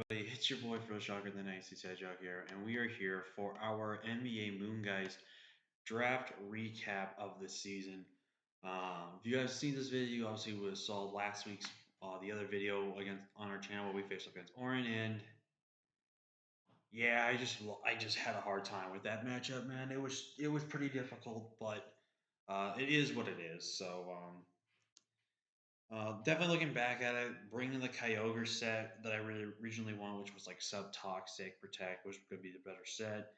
It's your boy Phil Shocker, the Nicey Hedgehog here, and we are here for our NBA Moongeist Draft Recap of the season. If you guys seen this video, you obviously would have saw last week's the other video against on our channel where we faced up against Orin, and yeah, I just had a hard time with that matchup, man. It was pretty difficult, but it is what it is. Definitely looking back at it, bringing the Kyogre set that I really originally wanted, which was like sub toxic protect, which could be the better set.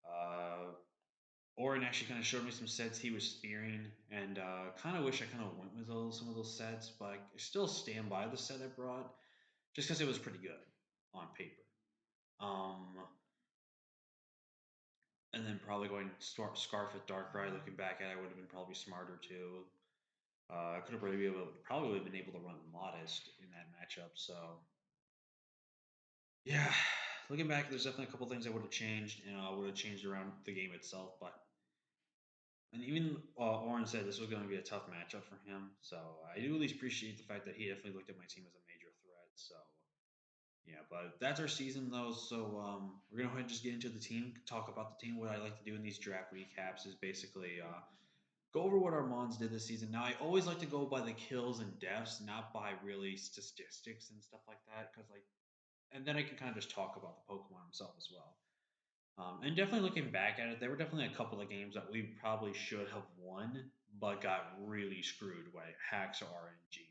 Uh, Orin actually kind of showed me some sets he was fearing, and kind of wish I kind of went with some of those sets, but I still stand by the set I brought just because it was pretty good on paper. Um, and then probably going Scarf with Darkrai. Looking back at it, would have been probably smarter too. I could have probably been able to run Modest in that matchup. So yeah, looking back, there's definitely a couple things I would have changed, and I would have changed around the game itself. But and even Oren said this was going to be a tough matchup for him, so I do at least appreciate the fact that he definitely looked at my team as a major threat. So yeah, but that's our season though. So we're gonna go ahead and just get into the team, talk about the team. What I like to do in these draft recaps is basically go over what our Mons did this season. Now I always like to go by the kills and deaths, not by really statistics and stuff like that, because like and then I can kind of just talk about the Pokemon himself as well. And definitely looking back at it, there were definitely a couple of games that we probably should have won, but got really screwed by hacks or RNG.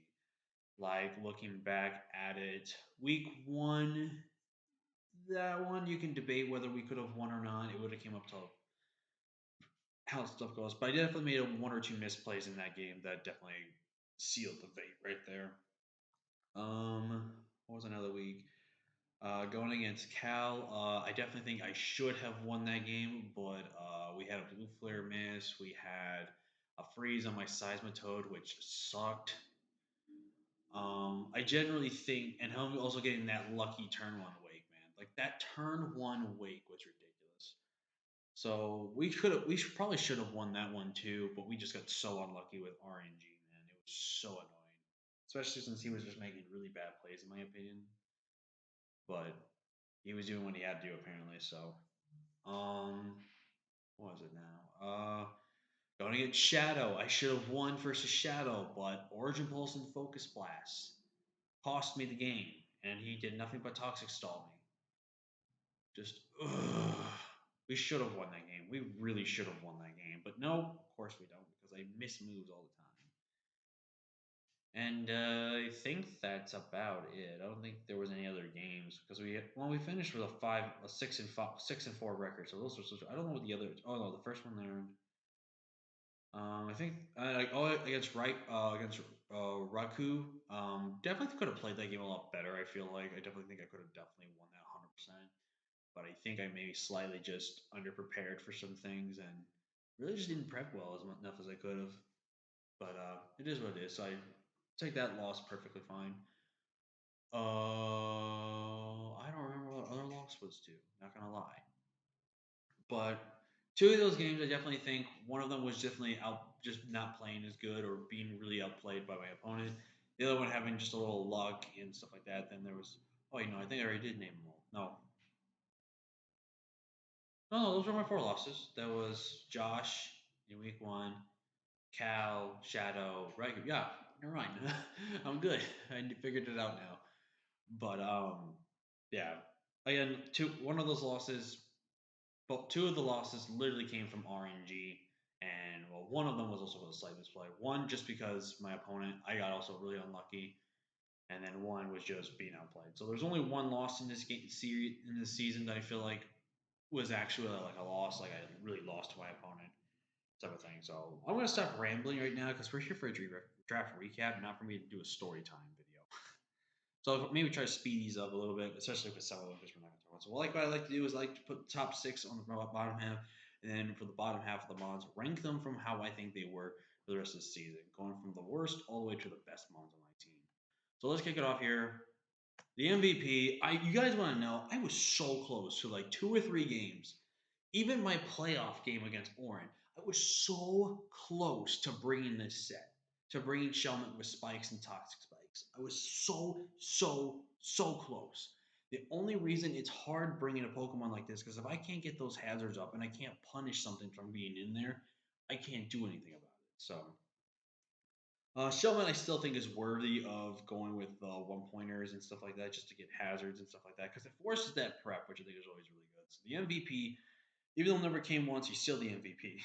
Like looking back at it, week one, that one you can debate whether we could have won or not. It would have came up to how stuff goes, but I definitely made a one or two misplays in that game that definitely sealed the fate right there. What was another week? Going against Cal, I definitely think I should have won that game, but we had a blue flare miss. We had a freeze on my Seismitoad, which sucked. I generally think, and him also getting that lucky turn one wake, man. Like that turn one wake was ridiculous. So we should probably should have won that one too, but we just got so unlucky with RNG, man. It was so annoying, especially since he was just making really bad plays, in my opinion. But he was doing what he had to do apparently. So, um, what was it now? Going against Shadow. I should have won versus Shadow, but Origin Pulse and Focus Blast cost me the game, and he did nothing but Toxic Stall me. Just, ugh. We should have won that game. We really should have won that game, but no, of course we don't because I miss moves all the time. And I think that's about it. I don't think there was any other games because we finished with a 6-4 record. So those were I don't know what the other. Oh no, the first one there. I think against Raku. Definitely could have played that game a lot better. I feel like I definitely think I could have definitely won that 100%. But I think I maybe slightly just underprepared for some things and really just didn't prep well as enough as I could have. But it is what it is. So I take that loss perfectly fine. I don't remember what other loss was to. Not gonna lie, but two of those games, I definitely think one of them was definitely out, just not playing as good or being really outplayed by my opponent. The other one having just a little luck and stuff like that. Then there was, oh, I think I already did name them all. No, those were my four losses. That was Josh in week one, Cal, Shadow, right? Yeah, never mind. I'm good. I figured it out now. But yeah. Again, one of those losses, but two of the losses literally came from RNG, and well, one of them was also with a slight misplay. One just because my opponent, I got also really unlucky, and then one was just being outplayed. So there's only one loss in this game series in this season that I feel like was actually like a loss, like I really lost to my opponent type of thing. So I'm gonna stop rambling right now because we're here for a draft recap, not for me to do a story time video. So maybe try to speed these up a little bit, especially with some of them because we're not going to talk about. So what I like to do is I like to put the top six on the bottom half, and then for the bottom half of the mods, rank them from how I think they were for the rest of the season, going from the worst all the way to the best mods on my team. So let's kick it off here. The MVP, you guys want to know, I was so close to like 2 or 3 games. Even my playoff game against Oren, I was so close to bringing this set, to bringing Shelmet with spikes and toxic spikes. I was so close. The only reason it's hard bringing a Pokemon like this because if I can't get those hazards up and I can't punish something from being in there, I can't do anything about it. So Shellman, I still think is worthy of going with one pointers and stuff like that, just to get hazards and stuff like that, because it forces that prep, which I think is always really good. So the MVP, even though it never came once, he's still the MVP.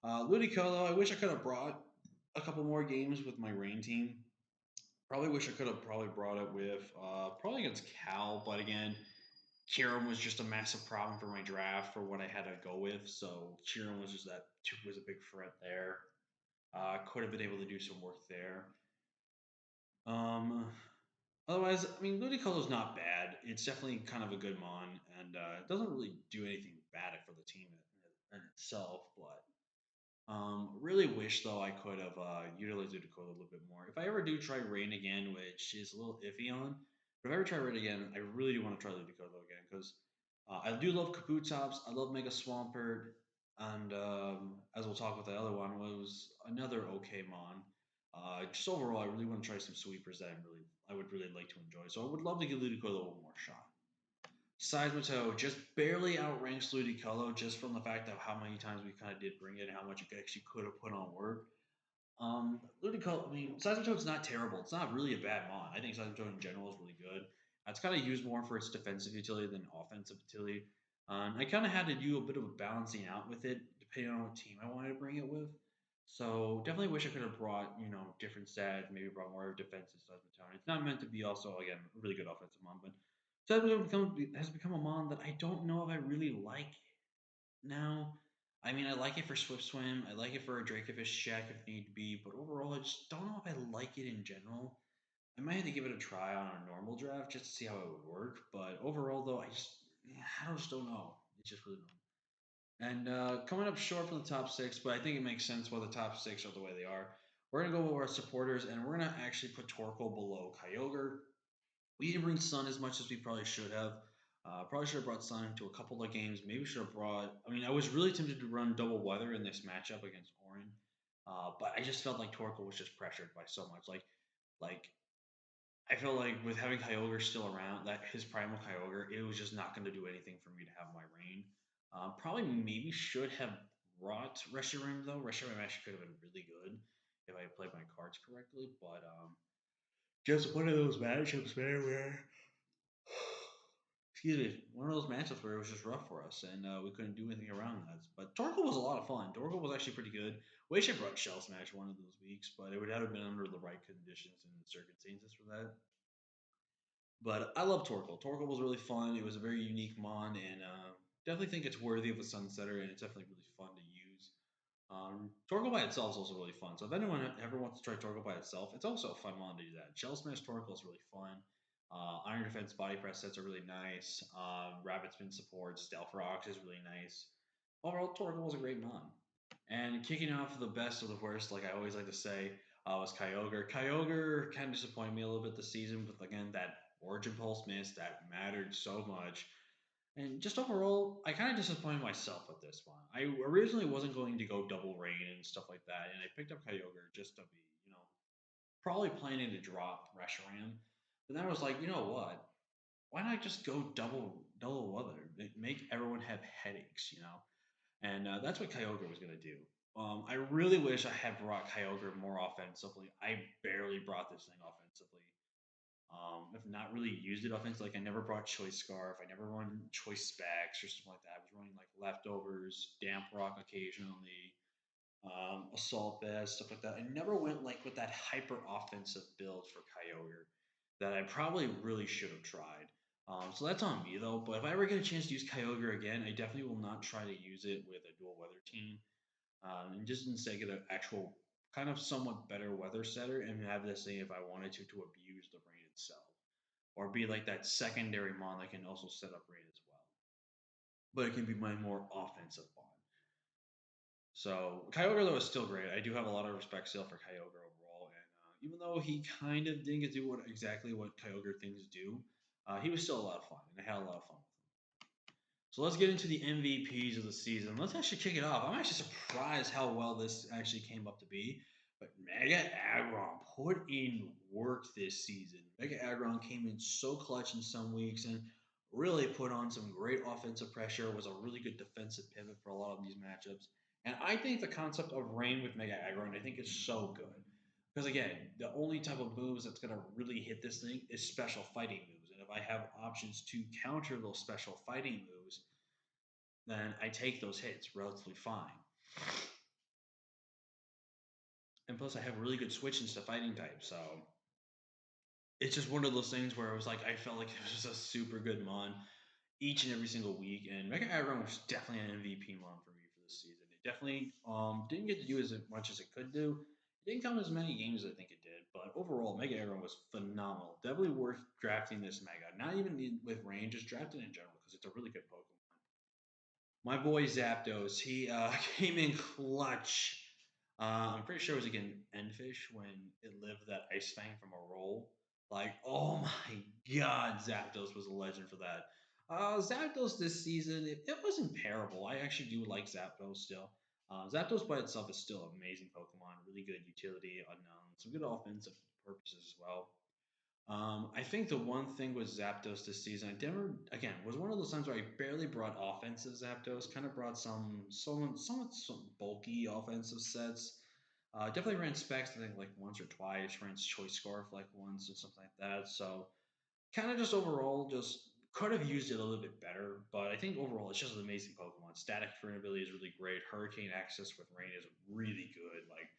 Ludicolo, I wish I could have brought a couple more games with my rain team. Probably wish I could have probably brought it with probably against Cal, but again, Kieran was just a massive problem for my draft for what I had to go with. So Kieran was just that was a big threat there. Could have been able to do some work there. Um, Otherwise, I mean, Ludicolo's not bad. It's definitely kind of a good mon, and it doesn't really do anything bad for the team in itself. But really wish though I could have utilized Ludicolo a little bit more. If I ever do try Rain again, which is a little iffy on, but if I ever try Rain again, I really do want to try Ludicolo again because I do love Kabutops. I love Mega Swampert, and as we'll talk with the other one, was another okay mon. Just overall, I really want to try some sweepers that I would really like to enjoy. So I would love to give Ludicolo one more shot. Seismitoad just barely outranks Ludicolo just from the fact of how many times we kind of did bring it and how much it actually could have put on work. Ludicolo, I mean, Seismitoad's not terrible. It's not really a bad mon. I think Seismitoad in general is really good. It's kind of used more for its defensive utility than offensive utility. I kind of had to do a bit of a balancing out with it, depending on what team I wanted to bring it with. So definitely wish I could have brought, different stats, maybe brought more defensive Seismitoad. It's not meant to be also, again, a really good offensive mon, but has become a mon that I don't know if I really like now. I mean, I like it for Swift Swim. I like it for a Dracofish check if need be, but overall, I just don't know if I like it in general. I might have to give it a try on a normal draft just to see how it would work. But overall, though, I just don't know. It's just really not. And coming up short from the top six, but I think it makes sense why the top six are the way they are. We're gonna go with our supporters, and we're gonna actually put Torkoal below Kyogre. We didn't bring Sun as much as we probably should have. Probably should have brought Sun to a couple of games. Maybe should have brought. I mean, I was really tempted to run double weather in this matchup against Orin, but I just felt like Torkoal was just pressured by so much. Like I felt like with having Kyogre still around, that his primal Kyogre, it was just not going to do anything for me to have my rain. Probably maybe should have brought Reshiram though. Reshiram actually could have been really good if I played my cards correctly, but just one of those matchups, man, where excuse me, one of those matchups where it was just rough for us and we couldn't do anything around that. But Torkoal was a lot of fun. Torkoal was actually pretty good. Wish I brought Shell Smash one of those weeks, but it would have been under the right conditions and circumstances for that. But I love Torkoal. Torkoal was really fun. It was a very unique mon, and definitely think it's worthy of a Sunsetter, and it's definitely really fun to use. Torkoal by itself is also really fun. So if anyone ever wants to try Torkoal by itself, it's also a fun mon to do that. Shell Smash Torkoal is really fun. Iron Defense Body Press sets are really nice. Rabbit Spin support, Stealth Rocks is really nice. Overall, Torkoal was a great mon. And kicking off the best of the worst, like I always like to say, was Kyogre. Kyogre kind of disappointed me a little bit this season, but again, that Origin Pulse miss that mattered so much. And just overall, I kind of disappointed myself with this one. I originally wasn't going to go double rain and stuff like that, and I picked up Kyogre just to be, probably planning to drop Reshiram. But then I was like, you know what? Why not just go double weather? Make everyone have headaches. And that's what Kyogre was going to do. I really wish I had brought Kyogre more offensively. I barely brought this thing offensively. If not really used it offensively, like I never brought Choice Scarf. I never run Choice Specs or something like that. I was running like Leftovers, Damp Rock occasionally, Assault Vest, stuff like that. I never went like with that hyper offensive build for Kyogre that I probably really should have tried. So that's on me though. But if I ever get a chance to use Kyogre again, I definitely will not try to use it with a dual weather team. And just instead get an actual kind of somewhat better weather setter and have this thing if I wanted to abuse the rain itself. Or be like that secondary mon that can also set up rain as well. But it can be my more offensive mon. So Kyogre though is still great. I do have a lot of respect still for Kyogre overall, and even though he kind of didn't get to do exactly what Kyogre things do, he was still a lot of fun, and I had a lot of fun with him. So let's get into the MVPs of the season. Let's actually kick it off. I'm actually surprised how well this actually came up to be. But Mega Aggron put in work this season. Mega Aggron came in so clutch in some weeks and really put on some great offensive pressure, was a really good defensive pivot for a lot of these matchups. And I think the concept of Rain with Mega Aggron, I think is so good. Because again, the only type of moves that's going to really hit this thing is special fighting moves. And if I have options to counter those special fighting moves, then I take those hits relatively fine. And plus, I have really good switches to fighting types, so it's just one of those things where it was like I felt like it was just a super good mon each and every single week. And Mega Aggron was definitely an MVP mon for me for this season. It definitely didn't get to do as much as it could do. It didn't come as many games as I think it did, but overall, Mega Aggron was phenomenal. Definitely worth drafting this Mega. Not even with range, just draft it in general because it's a really good Pokemon. My boy Zapdos, he came in clutch. I'm pretty sure it was against Endfish when it lived that Ice Fang from a roll. Like, oh my god, Zapdos was a legend for that. Zapdos this season, it wasn't terrible. I actually do like Zapdos still. Zapdos by itself is still an amazing Pokemon, really good utility, unknown, some good offensive purposes as well. I think the one thing with Zapdos this season, I never again was one of those times where I barely brought offensive Zapdos. Kind of brought some bulky offensive sets. Definitely ran specs. I think like once or twice. Ran Choice Scarf like once or something like that. So kind of just overall just could have used it a little bit better. But I think overall it's just an amazing Pokemon. Static Turn ability is really great. Hurricane Access with Rain is really good. Like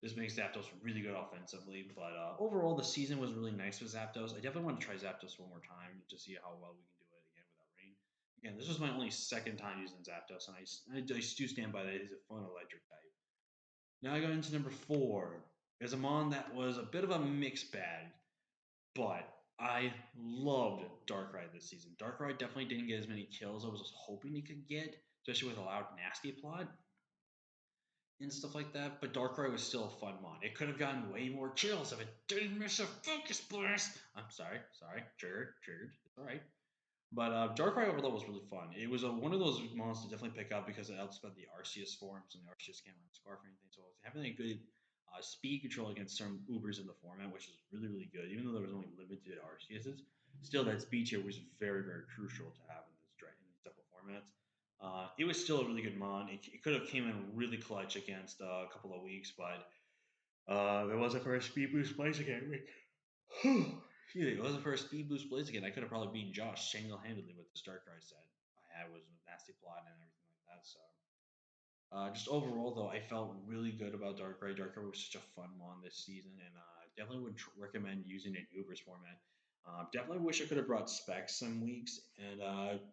this makes Zapdos really good offensively, but overall the season was really nice with Zapdos. I definitely want to try Zapdos one more time to see how well we can do it again without rain. Again, this was my only second time using Zapdos, and I do stand by that. He's a fun electric type. Now I go into number 4. There's a Mon that was a bit of a mixed bag, but I loved Darkrai this season. Darkrai definitely didn't get as many kills I was hoping he could get, especially with a loud nasty plot and stuff like that. But Darkrai was still a fun mon. It could have gotten way more kills if it didn't miss a focus blast. I'm sorry, triggered. It's all right. But Darkrai overall was really fun. It was one of those mons to definitely pick up because it outspread the Arceus forms, and the Arceus can't run Scarf or anything. So having a good speed control against certain Ubers in the format, which is really good. Even though there was only limited Arceuses, still that speed tier was very crucial to have in these type of formats. It was still a really good mon. It could have came in really clutch against a couple of weeks, but if it wasn't for a speed boost place again, excuse me, if it wasn't for a speed boost blaze again, I could have probably beaten Josh single-handedly with the Darkrai set I had was with Nasty Plot and everything like that. So just overall, though, I felt really good about Darkrai. Darkrai was such a fun mon this season, and definitely would recommend using it in Uber's format. Definitely wish I could have brought Specs some weeks, and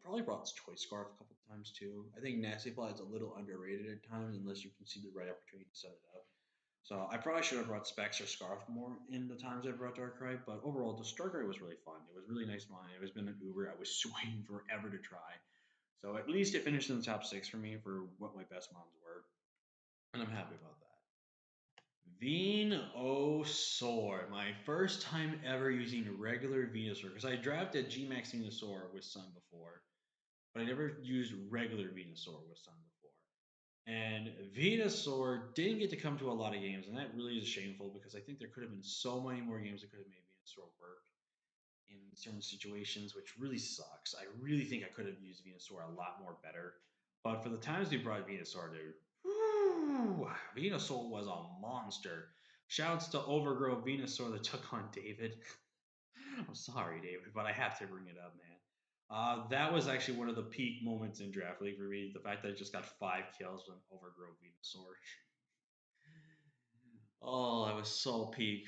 probably brought Toy Scarf a couple times too. I think Nasty Plot is a little underrated at times, unless you can see the right opportunity to set it up. So I probably should have brought Specs or Scarf more in the times I brought Darkrai, but overall, the Darkrai was really fun. It was really nice mon. It was been an Uber I was waiting forever to try. So at least it finished in the top 6 for me for what my best mons were, and I'm happy about that. Venusaur, my first time ever using regular Venusaur, because I drafted Gmax Venusaur with Sun before, but I never used regular Venusaur with Sun before. And Venusaur didn't get to come to a lot of games, and that really is shameful because I think there could have been so many more games that could have made Venusaur work in certain situations, which really sucks. I really think I could have used Venusaur a lot more better. But for the times we brought Venusaur, dude, whew, Venusaur was a monster. Shouts to Overgrow Venusaur that took on David. I'm sorry, David, but I have to bring it up, man. That was actually one of the peak moments in Draft League for me. The fact that I just got 5 kills with Overgrow Venusaur. Oh, that was so peak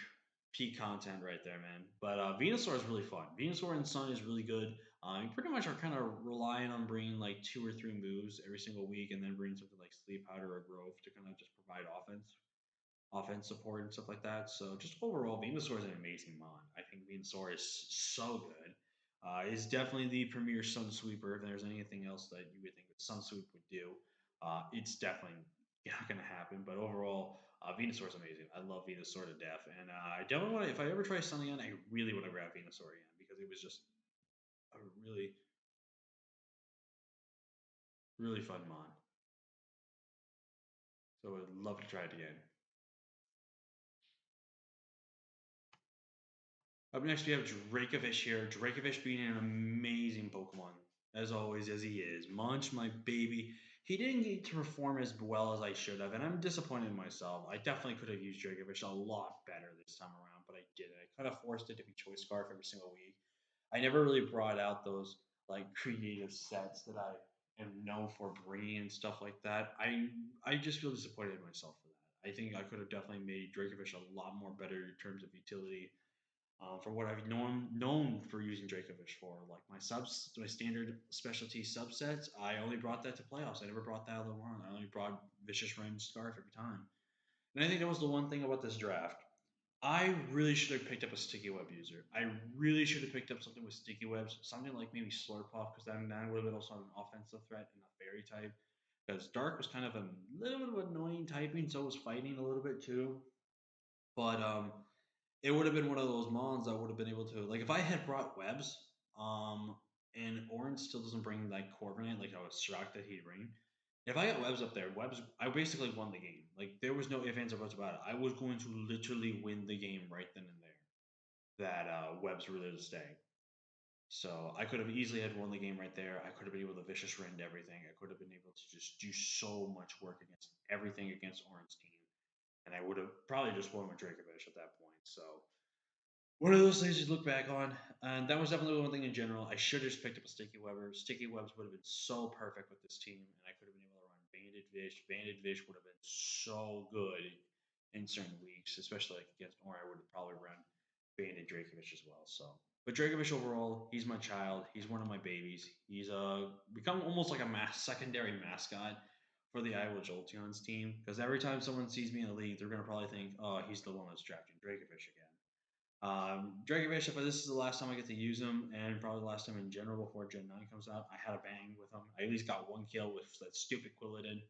content right there, man. But Venusaur is really fun. Venusaur and Sun is really good. You pretty much are kind of relying on bringing like 2 or 3 moves every single week, and then bringing something like Sleep Powder or Growth to kind of just provide offense support and stuff like that. So just overall, Venusaur is an amazing mon. I think Venusaur is so good. Is definitely the premier Sun Sweeper. If there's anything else that you would think that Sun Sweep would do, it's definitely not going to happen. But overall, Venusaur is amazing. I love Venusaur to death, and I definitely want to. If I ever try Sun again, I really want to grab Venusaur again because it was just a really fun mon. So I'd love to try it again. Up next, we have Dracovish here. Dracovish being an amazing Pokemon, as always, as he is. Munch, my baby. He didn't get to perform as well as I should have, and I'm disappointed in myself. I definitely could have used Dracovish a lot better this time around, but I didn't. I kind of forced it to be Choice Scarf every single week. I never really brought out those like creative sets that I am known for bringing and stuff like that. I just feel disappointed in myself for that. I think I could have definitely made Dracovish a lot more better in terms of utility for what I've known for using Dracovish for. Like my standard specialty subsets, I only brought that to playoffs. I never brought that other one. I only brought Vicious Ren Scarf every time. And I think that was the one thing about this draft. I really should have picked up a sticky web user. I really should have picked up something with sticky webs, something like maybe Slurpuff, because then that would have been also an offensive threat and a fairy type. Because Dark was kind of a little bit of annoying typing, so was fighting a little bit too. But it would have been one of those mons that would have been able to like if I had brought webs, um, and Orange still doesn't bring like Corviknight, like I was shocked that he'd bring. If I got webs up there, webs, I basically won the game. Like there was no ifs ands or buts about it. I was going to literally win the game right then and there. That webs were there to stay. So I could have easily had won the game right there. I could have been able to vicious rend everything. I could have been able to just do so much work against everything against Orange team, and I would have probably just won with Dracovish at that point. So one of those things you look back on, and that was definitely one thing in general. I should have just picked up a Sticky Webber. Sticky Webs would have been so perfect with this team, and I could have been able to run Banded Vish. Banded Vish would have been so good in certain weeks, especially like against Or. I would have probably run Banded Dracovish as well. So, but Dracovish overall, he's my child. He's one of my babies. He's become almost like a secondary mascot for the Iowa Jolteons team because every time someone sees me in the league, they're gonna probably think, "Oh, he's the one that's drafting Dracovish again." Dragovish, if this is the last time I get to use him, and probably the last time in general before Gen 9 comes out, I had a bang with him. I at least got one kill with that stupid Quilladin.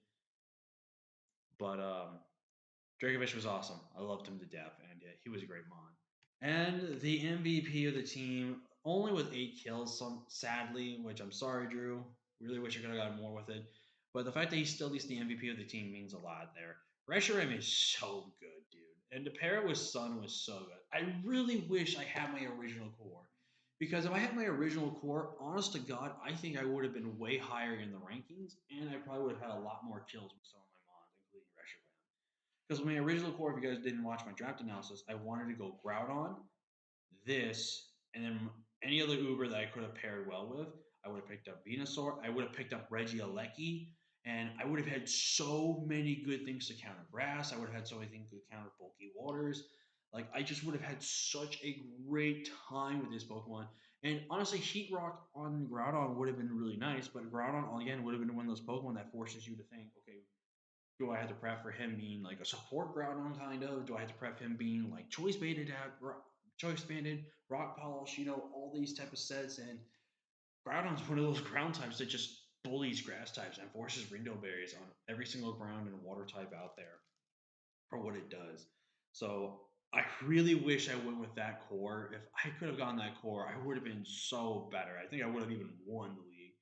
But Dragovich was awesome. I loved him to death, and yeah, he was a great Mon. And the MVP of the team, only with 8 kills, sadly, which I'm sorry, Drew. Really wish I could have gotten more with it. But the fact that he's still at least the MVP of the team means a lot there. Reshiram is so good, dude. And to pair it with Sun was so good. I really wish I had my original core. Because if I had my original core, honest to God, I think I would have been way higher in the rankings, and I probably would have had a lot more kills with some of my mons, including Reshiram. Because with my original core, if you guys didn't watch my draft analysis, I wanted to go Groudon, this, and then any other Uber that I could have paired well with. I would have picked up Venusaur. I would have picked up Regieleki. And I would have had so many good things to counter Grass. I would have had so many things to counter Bulky Waters. Like, I just would have had such a great time with this Pokemon. And honestly, Heat Rock on Groudon would have been really nice, but Groudon, again, would have been one of those Pokemon that forces you to think, okay, do I have to prep for him being like a support Groudon kind of? Do I have to prep him being like choice banded, rock polish, all these type of sets? And Groudon's one of those ground types that just bullies grass types and forces Ringo berries on every single ground and water type out there for what it does. So I really wish I went with that core. If I could have gotten that core, I would have been so better. I think I would have even won the league.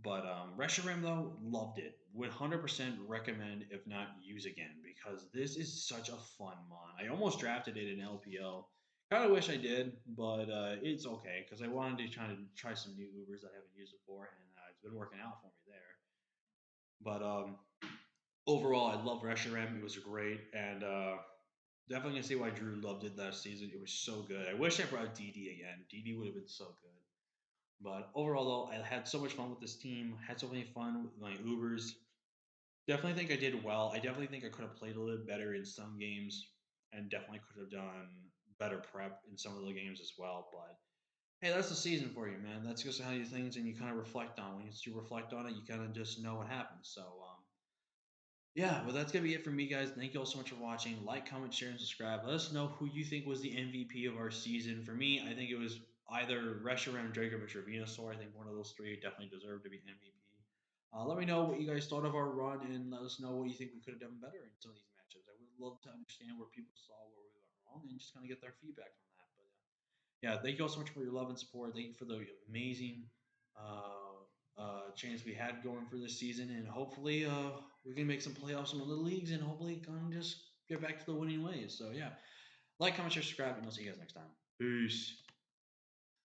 But Reshiram though, loved it. Would 100% recommend, if not use again, because this is such a fun mon. I almost drafted it in LPL. Kind of wish I did, but it's okay because I wanted to try some new Ubers that I haven't used before, and it's been working out for me there. But overall, I love Reshiram. It was great, and definitely gonna see why Drew loved it last season. It was so good. I wish I brought DD again. DD would have been so good. But overall, though, I had so much fun with this team. Had so many fun with my Ubers. Definitely think I did well. I definitely think I could have played a little bit better in some games, and definitely could have done better prep in some of the games as well. But hey, that's the season for you, man. That's just how you things, and you kind of reflect on. Once you reflect on it, you kind of just know what happens. So, yeah, well, that's gonna be it for me, guys. Thank you all so much for watching. Like, comment, share, and subscribe. Let us know who you think was the MVP of our season. For me, I think it was either Reshiram, Dragovich, or Venusaur. I think one of those three definitely deserved to be MVP. Let me know what you guys thought of our run, and let us know what you think we could have done better in some of these matchups. I would love to understand where people saw where we went wrong and just kind of get their feedback on that. But yeah, thank you all so much for your love and support. Thank you for the amazing chance we had going for this season, and hopefully we can make some playoffs in other leagues, and hopefully kind of just get back to the winning ways. So yeah, like, comment, share, subscribe, and I'll see you guys next time. Peace.